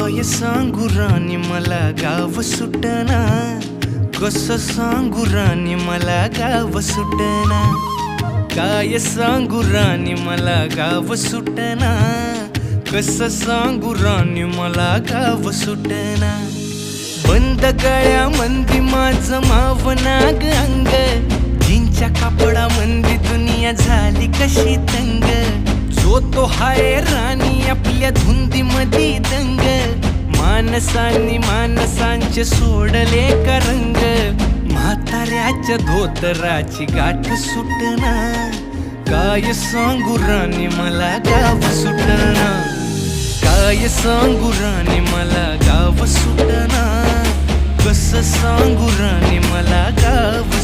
काय सांगू राणी मला गाव सुटना, कसं सांगू राणी मला गाव सुटना, काय सांगू राणी मला गाव सुटना, कसं सांगू राणी मला गाव सुटना। बंद गळ्यामंदी माझं मावनाग अंग, जीनच्या कापडामंदी दुनिया झाली कशी तंग, जो तो हाय राणी आपल्या धुंदीमधी दंग, माणसांनी माणसांचे सोडले का रंग, म्हाताऱ्याच्या धोतराची गाठ सुटना, काय सांगू राणी मला गाव सुटना, काय सांगू राणी मला गाव सुटना, कसं सांगू राणी मला गाव